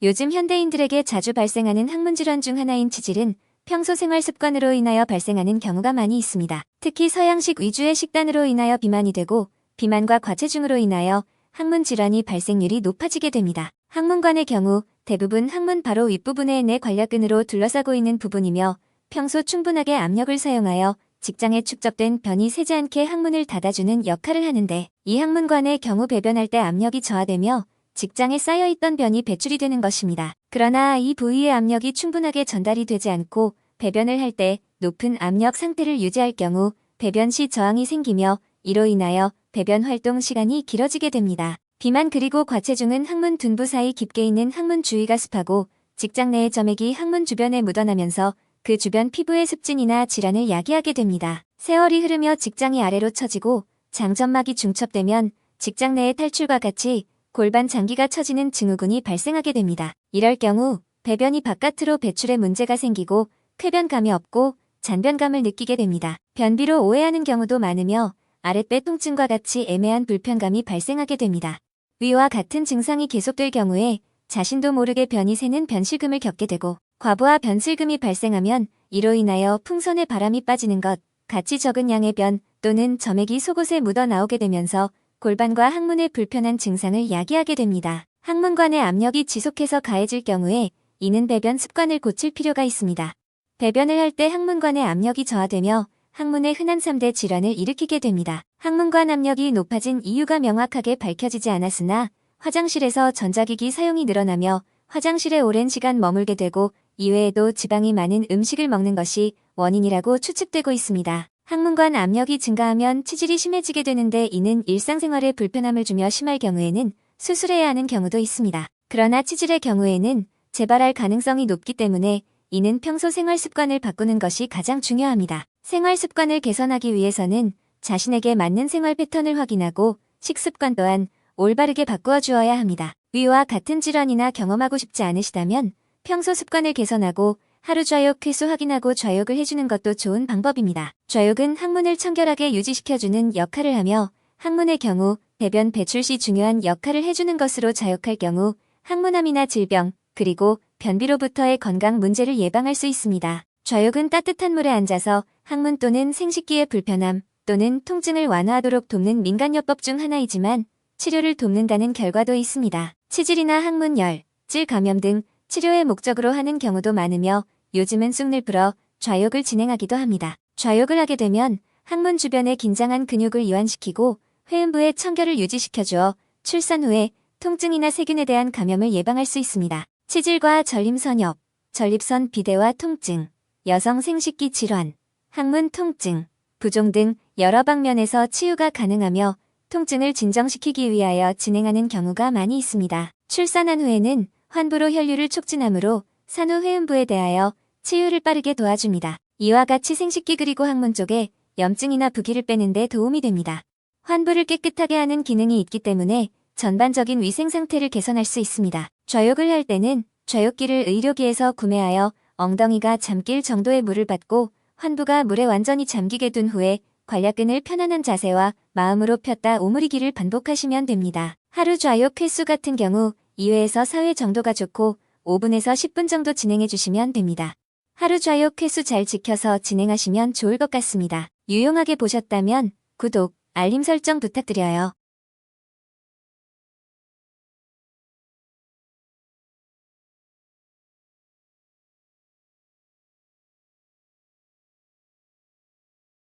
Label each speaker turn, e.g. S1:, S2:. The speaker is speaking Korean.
S1: 요즘 현대인들에게 자주 발생하는 항문질환 중 하나인 치질은 평소 생활 습관으로 인하여 발생하는 경우가 많이 있습니다. 특히 서양식 위주의 식단으로 인하여 비만이 되고 비만과 과체중으로 인하여 항문 질환이 발생률이 높아지게 됩니다. 항문관의 경우 대부분 항문 바로 윗부분의 내 관략근으로 둘러싸고 있는 부분이며 평소 충분하게 압력을 사용하여 직장에 축적된 변이 새지 않게 항문을 닫아주는 역할을 하는데, 이 항문관의 경우 배변할 때 압력이 저하되며 직장에 쌓여있던 변이 배출이 되는 것입니다. 그러나 이 부위의 압력이 충분하게 전달이 되지 않고 배변을 할 때 높은 압력 상태를 유지할 경우 배변 시 저항이 생기며 이로 인하여 배변 활동 시간이 길어지게 됩니다. 비만 그리고 과체중은 항문 둔부 사이 깊게 있는 항문 주위가 습하고 직장 내의 점액이 항문 주변에 묻어나면서 그 주변 피부의 습진이나 질환을 야기하게 됩니다. 세월이 흐르며 직장이 아래로 처지고 장점막이 중첩되면 직장 내의 탈출과 같이 골반 장기가 처지는 증후군이 발생하게 됩니다. 이럴 경우 배변이 바깥으로 배출에 문제가 생기고 쾌변감이 없고 잔변감을 느끼게 됩니다. 변비로 오해하는 경우도 많으며 아랫배 통증과 같이 애매한 불편감이 발생하게 됩니다. 위와 같은 증상이 계속될 경우에 자신도 모르게 변이 새는 변실금을 겪게 되고, 과부하 변실금이 발생하면 이로 인하여 풍선에 바람이 빠지는 것, 같이 적은 양의 변 또는 점액이 속옷에 묻어 나오게 되면서 골반과 항문의 불편한 증상을 야기하게 됩니다. 항문관의 압력이 지속해서 가해질 경우에 이는 배변 습관을 고칠 필요가 있습니다. 배변을 할 때 항문관의 압력이 저하되며 항문의 흔한 3대 질환을 일으키게 됩니다. 항문관 압력이 높아진 이유가 명확하게 밝혀지지 않았으나 화장실에서 전자기기 사용이 늘어나며 화장실에 오랜 시간 머물게 되고 이외에도 지방이 많은 음식을 먹는 것이 원인이라고 추측되고 있습니다. 항문관 압력이 증가하면 치질이 심해지게 되는데, 이는 일상생활에 불편함을 주며 심할 경우에는 수술해야 하는 경우도 있습니다. 그러나 치질의 경우에는 재발할 가능성이 높기 때문에 이는 평소 생활 습관을 바꾸는 것이 가장 중요합니다. 생활 습관을 개선하기 위해서는 자신에게 맞는 생활 패턴을 확인하고 식습관 또한 올바르게 바꾸어 주어야 합니다. 위와 같은 질환이나 경험하고 싶지 않으시다면 평소 습관을 개선하고 하루 좌욕 횟수 확인하고 좌욕을 해주는 것도 좋은 방법입니다. 좌욕은 항문을 청결하게 유지시켜주는 역할을 하며 항문의 경우 배변 배출 시 중요한 역할을 해주는 것으로 좌욕할 경우 항문암이나 질병 그리고 변비로부터의 건강 문제를 예방할 수 있습니다. 좌욕은 따뜻한 물에 앉아서 항문 또는 생식기의 불편함 또는 통증을 완화하도록 돕는 민간요법 중 하나이지만 치료를 돕는다는 결과도 있습니다. 치질이나 항문열, 질 감염 등 치료의 목적으로 하는 경우도 많으며 요즘은 쑥을 풀어 좌욕을 진행하기도 합니다. 좌욕을 하게 되면 항문 주변의 긴장한 근육을 이완시키고 회음부의 청결을 유지시켜주어 출산 후에 통증이나 세균에 대한 감염을 예방할 수 있습니다. 치질과 전립선엽, 전립선 비대와 통증, 여성 생식기 질환, 항문 통증, 부종 등 여러 방면에서 치유가 가능하며 통증을 진정시키기 위하여 진행하는 경우가 많이 있습니다. 출산한 후에는 환부로 혈류를 촉진하므로 산후 회음부에 대하여 치유를 빠르게 도와줍니다. 이와 같이 생식기 그리고 항문 쪽에 염증이나 부기를 빼는 데 도움이 됩니다. 환부를 깨끗하게 하는 기능이 있기 때문에 전반적인 위생 상태를 개선할 수 있습니다. 좌욕을 할 때는 좌욕기를 의료기에서 구매하여 엉덩이가 잠길 정도의 물을 받고 환부가 물에 완전히 잠기게 둔 후에 관략근을 편안한 자세와 마음으로 폈다 오므리기를 반복하시면 됩니다. 하루 좌욕 횟수 같은 경우 2회에서 4회 정도가 좋고 5분에서 10분 정도 진행해 주시면 됩니다. 하루 좌욕 횟수 잘 지켜서 진행하시면 좋을 것 같습니다. 유용하게 보셨다면 구독, 알림 설정 부탁드려요.